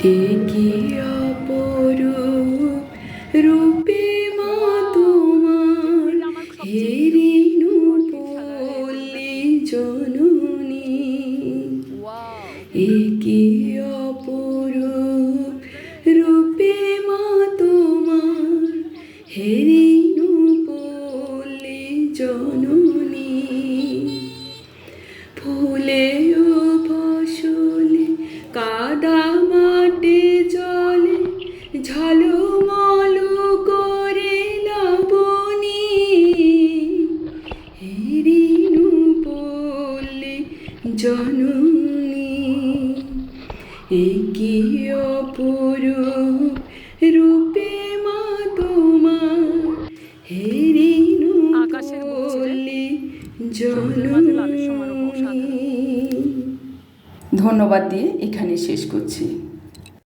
একি অপরূপ রূপে মা তোমার হেরিনু পল্লী জননী। একি অপরূপ রূপে মা তোমার হেরিনু পল্লী জননী। ফুলে ও ফসলে কাদা মাটি জলে ঝলমল করে লাবণী। হেরিনু পল্লী জননী। একি অপরূপ রূপে মা তোমার হেরিনু পল্লী জননী। ধন্যবাদ দিয়ে এখানে শেষ করছি।